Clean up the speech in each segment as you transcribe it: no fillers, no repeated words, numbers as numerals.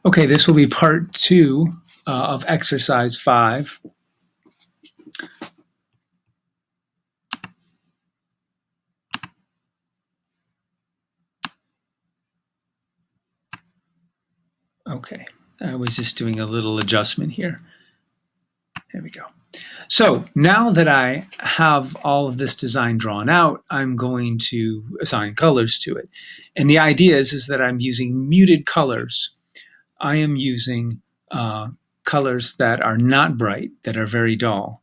Okay, this will be part 2 of exercise 5. Okay, I was just doing a little adjustment here. There we go. So now that I have all of this design drawn out, I'm going to assign colors to it. And the idea is that I'm using muted colors. I am using colors that are not bright, that are very dull.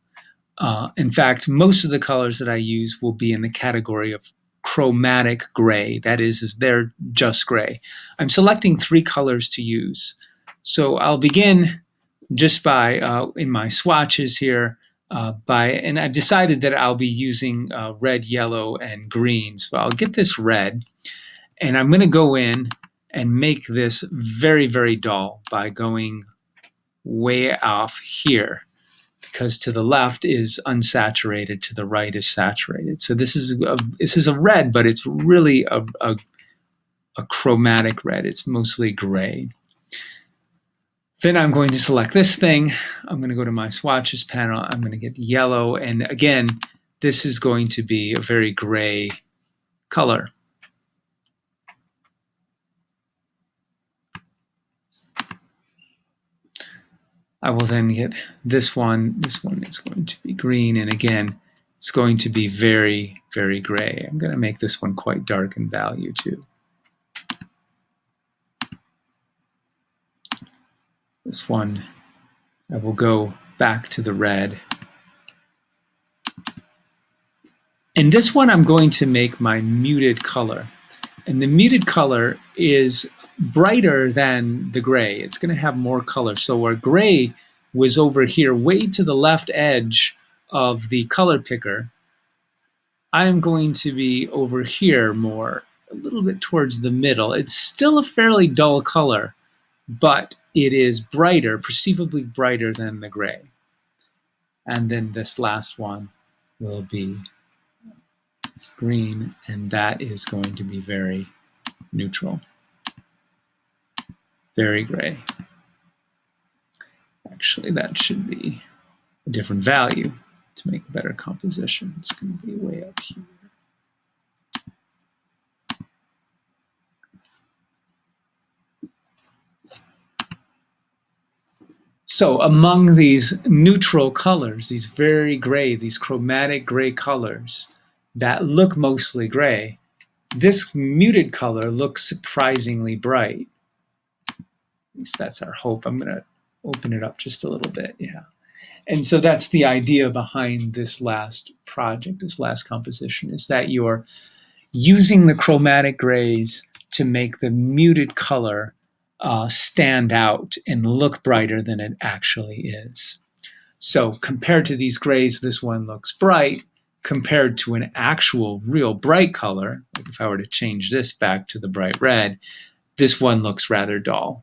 In fact, most of the colors that I use will be in the category of chromatic gray. That is they're just gray. I'm selecting 3 colors to use. So I'll begin just by, in my swatches here, and I've decided that I'll be using red, yellow, and green. So I'll get this red, and I'm going to go in and make this very, very dull by going way off here, because to the left is unsaturated, to the right is saturated. So this is a red, but it's really a chromatic red. It's mostly gray. Then I'm going to select this thing. I'm going to go to my swatches panel. I'm going to get yellow. And again, this is going to be a very gray color. I will then get this one. This one is going to be green. And again, it's going to be very, very gray. I'm going to make this one quite dark in value too. This one, I will go back to the red. And this one I'm going to make my muted color. And the muted color is brighter than the gray. It's going to have more color. So where gray was over here, way to the left edge of the color picker, I'm going to be over here more, a little bit towards the middle. It's still a fairly dull color, but it is brighter, perceivably brighter than the gray. And then this last one will be green, and that is going to be very neutral, very gray. Actually, that should be a different value to make a better composition. It's going to be way up here. So among these neutral colors, these very gray, these chromatic gray colors that look mostly gray, this muted color looks surprisingly bright. At least that's our hope. I'm going to open it up just a little bit. Yeah. And so that's the idea behind this last project, this last composition, is that you're using the chromatic grays to make the muted color stand out and look brighter than it actually is. So compared to these grays, this one looks bright. Compared to an actual real bright color, like if I were to change this back to the bright red, this one looks rather dull.